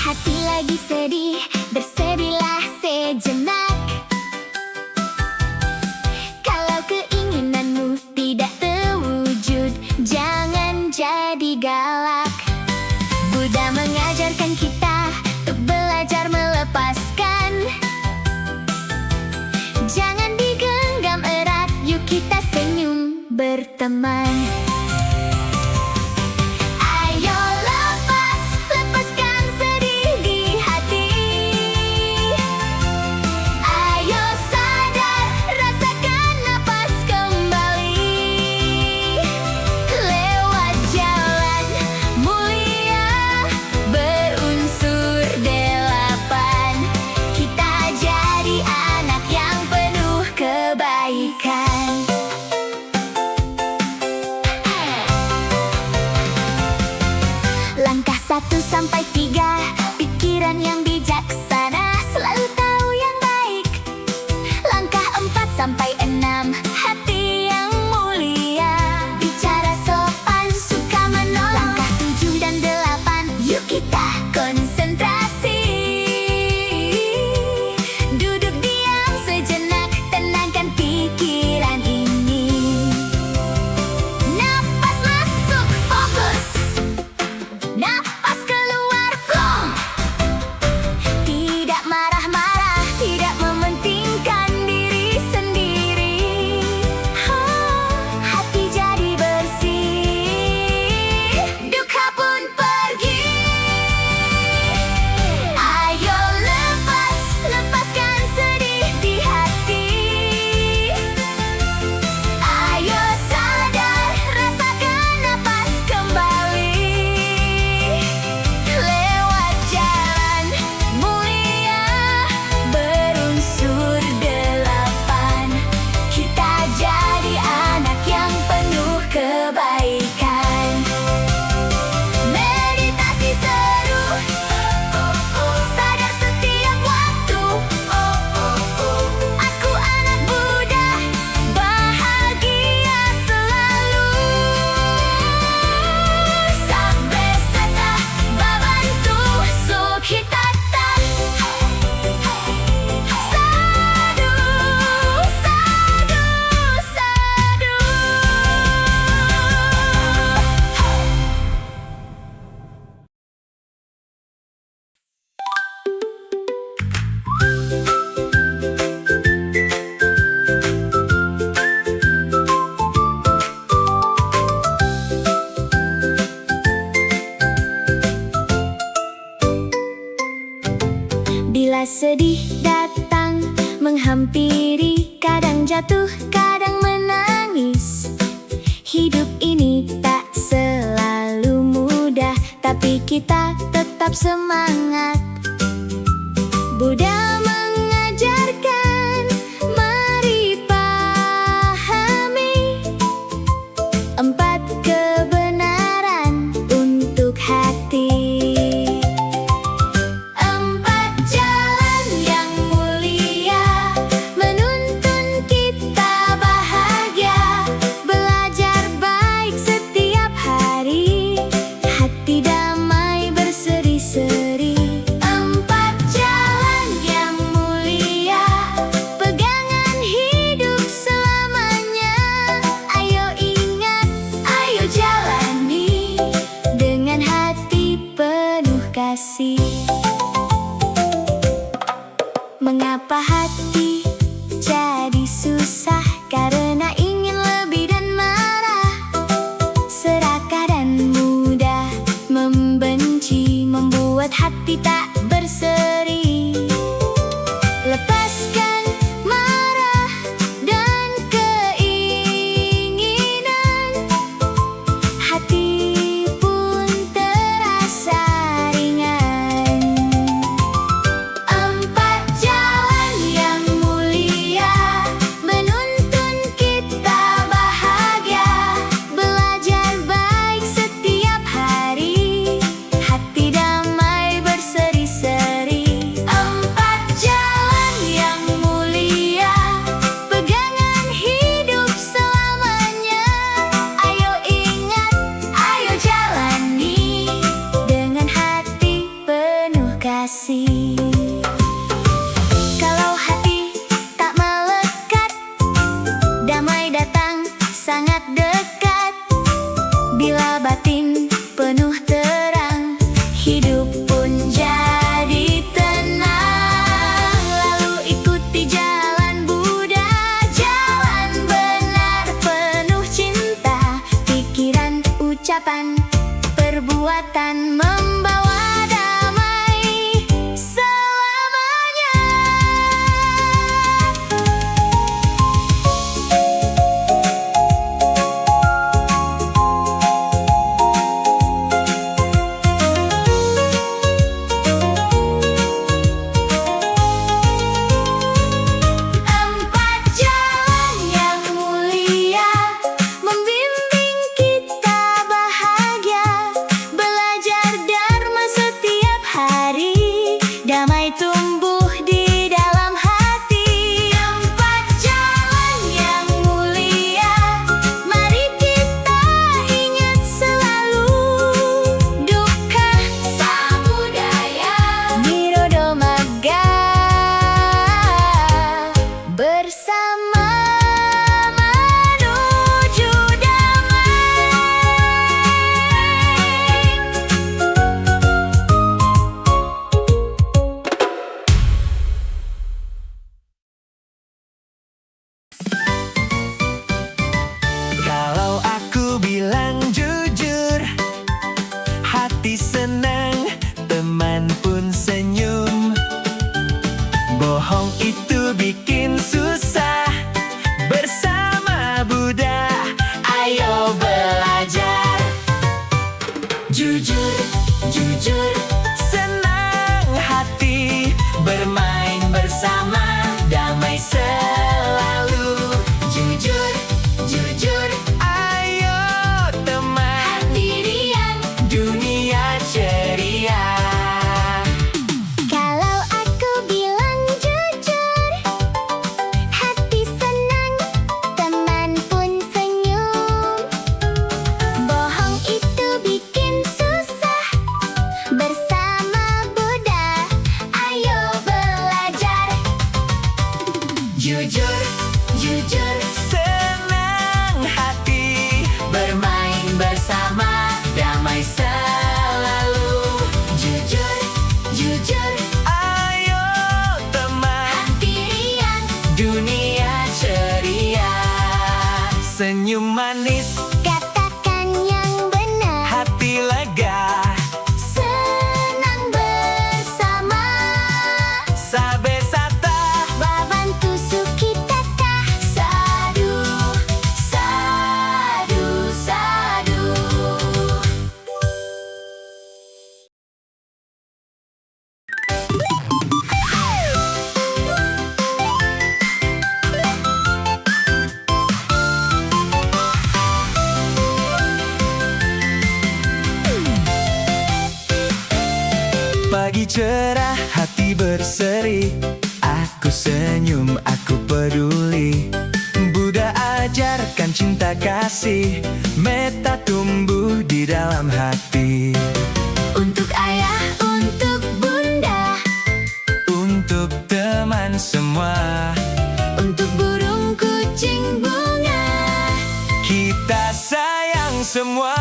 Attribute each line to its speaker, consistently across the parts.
Speaker 1: hati lagi sedih, bersedihlah sejenak. Kalau keinginanmu tidak terwujud, jangan jadi galak. Buddha mengajarkan kita untuk belajar melepaskan. Jangan digenggam erat, yuk kita senyum berteman. Ayo lepaskan sedih di hati. Ayo sadar, rasakan napas kembali. Lewat jalan mulia berunsur 8, kita jadi anak yang penuh kebaikan. Langkah 1 sampai 3, pikiran yang bijaksana selalu tahu yang baik. Langkah 4 sampai 6, hati yang mulia, bicara sopan, suka menolong. Langkah 7 dan 8, yuk kita konsentrasi. Duduk diam sejenak, tenangkan pikiran ini. Napas masuk, fokus. Napas keluar, plong. Tidak marah-marah, tidak mementingkan diri sendiri. Hati jadi bersih, duka pun pergi. Ayo lepaskan sedih di hati. Ayo sadar, rasakan napas kembali. Lewat jalan mulia berunsur 8, kita jadi anak yang penuh kebaikan. Meditasi seru, sadar setiap waktu. Aku anak Buddha, bahagia selalu. Sabbe sata babantu sukhitata. Sadu, sadu, sadu. Bila sedih datang menghampiri, kadang jatuh, kadang menangis. Hidup ini tak selalu mudah, tapi kita tetap semangat. Buddha mengajarkan, mari pahami 4 kebenaran untuk hati. 4 jalan yang mulia menuntun kita bahagia. Belajar baik setiap hari, hati damai berseri-seri. 4 jalan yang mulia, pegangan hidup selamanya. Ayo ingat, ayo jalani dengan hati penuh kasih. Mengapa hati jadi susah? Karena ingin lebih dan marah, serakah dan mudah membenci, membuat hati tak berseri. Lepaskan marah dan keinginan, hati pun terasa ringan. 4 jalan yang mulia menuntun kita bahagia. Belajar baik setiap hari, hati damai berseri-seri. kasih. Kalau hati tak melekat, damai datang sangat dekat. Bila batin penuh terang, hidup pun jadi tenang. Lalu ikuti jalan Buddha, jalan benar penuh cinta. Pikiran, ucapan, perbuatan membawa damai selamanya. Empat jalan yang mulia membimbing kita bahagia. Belajar dharma setiap hari, damai tumbuh di dalam hati. Empat jalan yang mulia, mari kita ingat selalu. Dukkha Samudaya, Nirodha Magga, bersama menuju damai.
Speaker 2: Kalau aku bilang jujur, hati senang, teman pun senyum. Bohong itu bikin susah, bersama Buddha, ayo belajar. Jujur, jujur, senang hati, bermain bersama, damai selalu. Jujur, jujur, ayo teman, hati riang, dunia ceria.
Speaker 1: Kalau aku bilang jujur, hati senang, teman pun senyum. Bohong itu bikin susah, bersama Buddha, ayo belajar.
Speaker 2: Jujur, jujur, senang hati, bermain bersama, damai selalu. Jujur, jujur, ayo teman,
Speaker 1: Hati riang,
Speaker 2: dunia ceria. Senyum manis,
Speaker 1: katakan yang benar,
Speaker 2: hati lega,
Speaker 1: senang bersama.
Speaker 2: sabe sata,
Speaker 1: Babantu sukitata, sadu, sadu, sadu.
Speaker 2: pagi cerah, hati berseri. Aku senyum, aku peduli. Buddha ajarkan cinta kasih, metta tumbuh di dalam hati.
Speaker 1: Untuk ayah, untuk bunda,
Speaker 2: Untuk teman semua,
Speaker 1: untuk burung, kucing, bunga.
Speaker 2: kita sayang semua.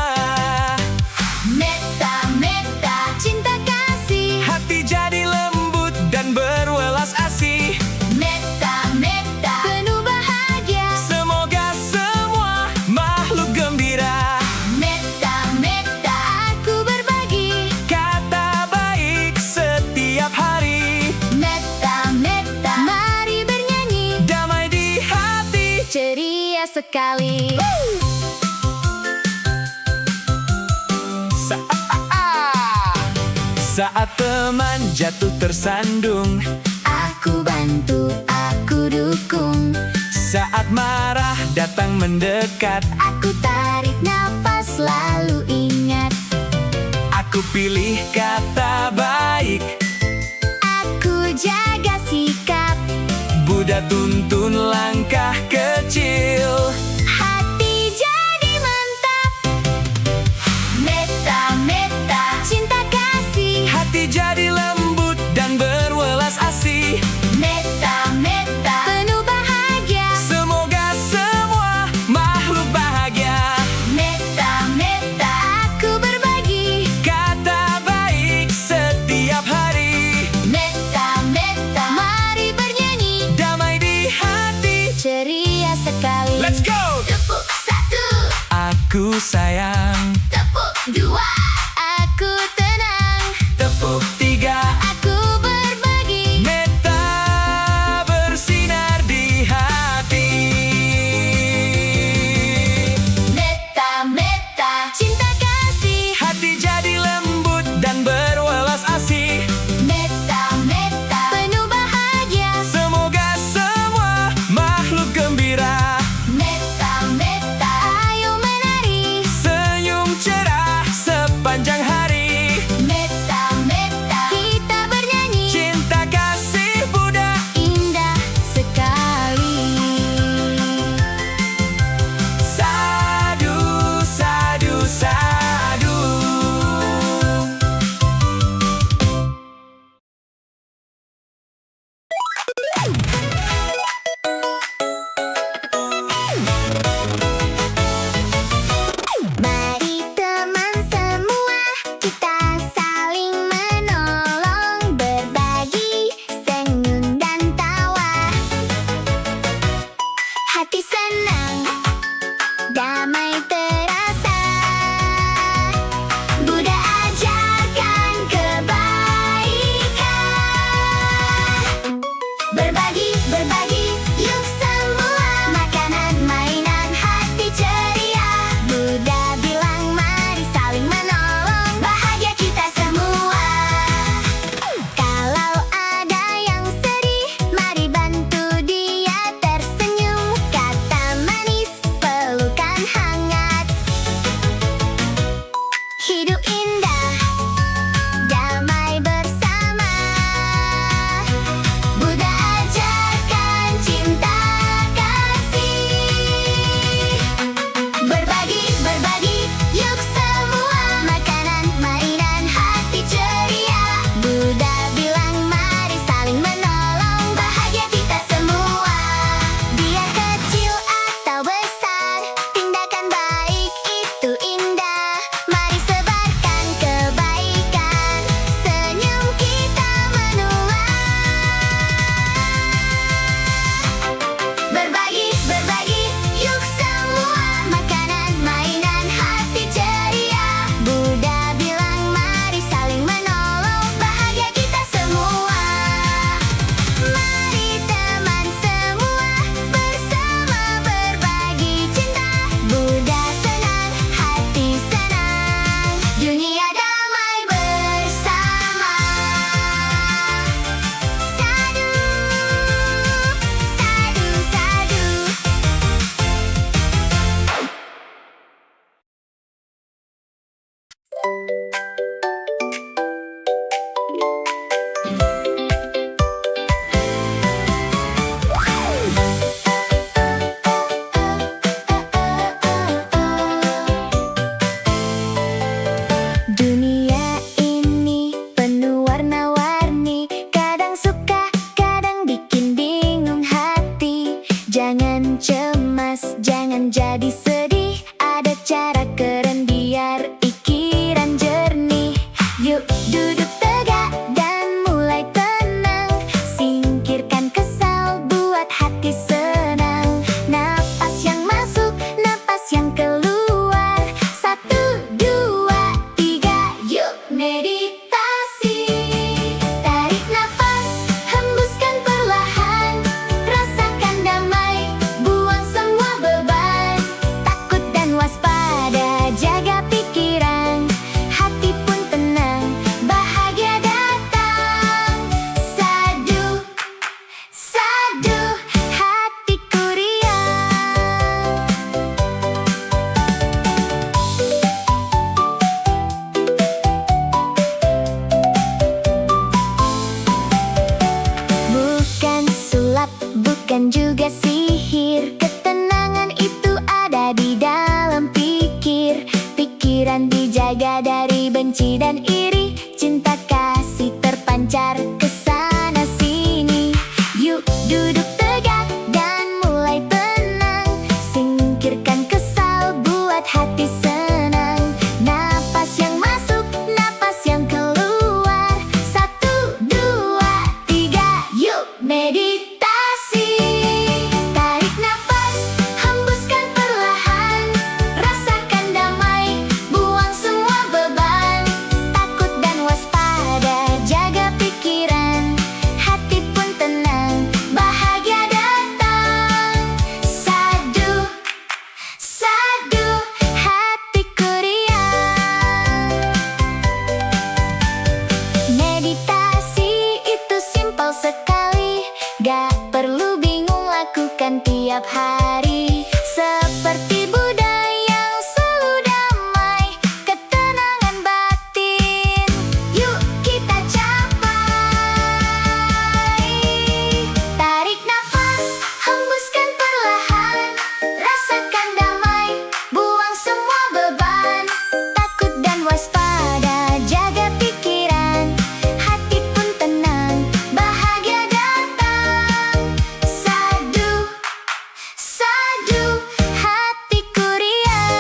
Speaker 1: Metta, metta, cinta kasih.
Speaker 2: Hati jadi lembut dan berwelas asih.
Speaker 1: Metta, metta, penuh bahagia.
Speaker 2: Semoga semua makhluk gembira.
Speaker 1: Metta, metta, aku berbagi.
Speaker 2: Kata baik setiap hari,
Speaker 1: Metta, metta, mari bernyanyi.
Speaker 2: damai di hati.
Speaker 1: Ceria sekali.
Speaker 2: Saat teman jatuh tersandung,
Speaker 1: Aku bantu, aku dukung.
Speaker 2: saat marah datang mendekat,
Speaker 1: Aku tarik nafas, selalu ingat.
Speaker 2: aku pilih kata baik.
Speaker 1: Aku jaga sikap.
Speaker 2: Buddha tuntun langkah kecil.
Speaker 1: Hati jadi mantap. Metta, metta, cinta kasih.
Speaker 2: Hati jadi lembut sayang.
Speaker 1: Tepuk 2, aku tenang.
Speaker 2: Tepuk 3,
Speaker 1: Aku berbagi.
Speaker 2: meta bersinar di hati.
Speaker 1: Meta, meta, cinta kasih.
Speaker 2: Hati jadi lembut dan berwelas asih.
Speaker 1: Meta, meta, penuh bahagia.
Speaker 2: Semoga semua makhluk gembira.
Speaker 1: Meta, meta, ayo menari.
Speaker 2: Senyum cerah sepanjang hari.
Speaker 1: Meta, meta, kita bernyanyi.
Speaker 2: Cinta kasih Buddha.
Speaker 1: Indah sekali.
Speaker 2: Sadu, sadu, sadu.
Speaker 1: Mari teman semua, kita saling menolong, berbagi senyum dan tawa. Hati senang, damai terasa. Buddha ajarkan kebaikan. Berbagi, berbagi, yuk semua. Makanan, mainan, hati ceria. Buddha bilang mari saling menolong, bahagia kita semua. Kalau ada yang sedih, mari bantu dia tersenyum. Kata manis, pelukan hangat. Hidup indah, damai bersama. Buddha ajarkan cinta kasih. Berbagi, berbagi, yuk semua. Makanan, mainan, hati ceria. Buddha bilang mari saling menolong, bahagia kita semua. Biar kecil atau besar, tindakan baik itu indah. Mari sebarkan kebaikan, senyum kita menular. Berbagi, berbagi, yuk semua. Makanan, mainan, hati ceria. Buddha bilang mari saling menolong, bahagia kita semua. Mari teman semua, bersama berbagi cinta. Buddha senang, hati senang, dunia damai bersama. Sadu, sadu, sadu. Dunia ini penuh warna-warni, kadang suka, kadang bikin bingung hati. Jangan cemas, jangan jadi sedih, ada cara keren biar pikiran jernih. Yuk duduk tegak dan setiap hari. Seperti Buddha yang selalu damai, ketenangan batin, yuk kita capai. Tarik nafas, hembuskan perlahan, rasakan damai, buang semua beban. Takut dan waspada, jaga pikiran, hati pun tenang, bahagia datang. Sadu, sadu, hatiku riang.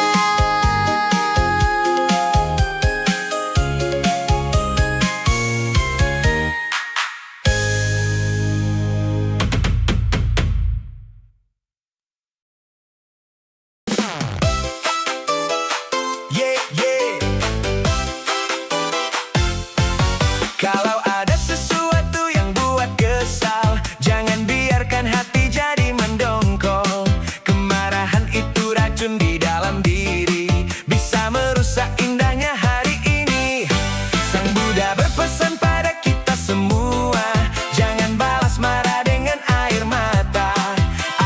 Speaker 2: Yeah, yeah. Kalau ada sesuatu yang buat kesal, jangan biarkan hati jadi mendongkol. Kemarahan itu racun di dalam diri, bisa merusak indahnya hari ini. Sang Buddha berpesan pada kita semua, jangan balas marah dengan air mata.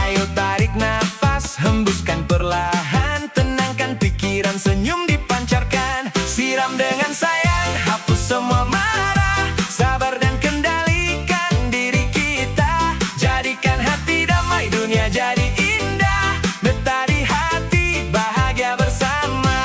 Speaker 2: Ayo tarik nafas, hembuskan perlahan, tenangkan pikiran, senyum dipancarkan. Siram dengan sayang, hapus semua marah, sabar dan kendalikan diri kita. Jadikan hati damai, dunia jadi indah, betah di hati, bahagia bersama.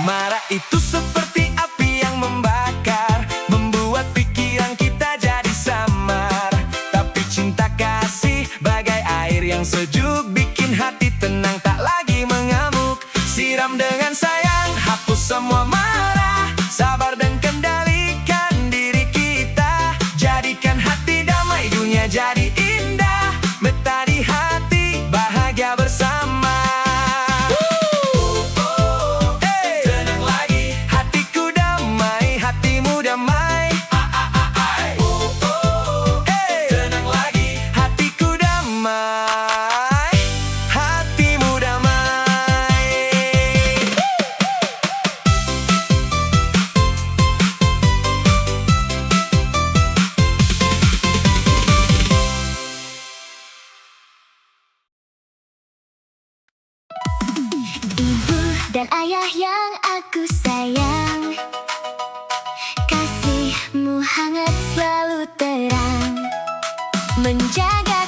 Speaker 2: Marah itu seperti api yang membakar, membuat pikiran kita jadi samar. Tapi cinta kasih bagai air yang sejuk, bikin hati tenang, tak lagi mengamuk. Siram dengan sayang, hapus semua marah, sabar dan kendalikan diri kita. Jadikan hati damai, dunia jadi indah, betah di hati, bahagia bersama. Hey! Tenang lagi, hatiku damai, hatimu damai. Hey! Tenang lagi, hatiku damai, hatimu damai.
Speaker 1: Ibu dan ayah yang aku sayang, kasihmu hangat selalu terang, menjaga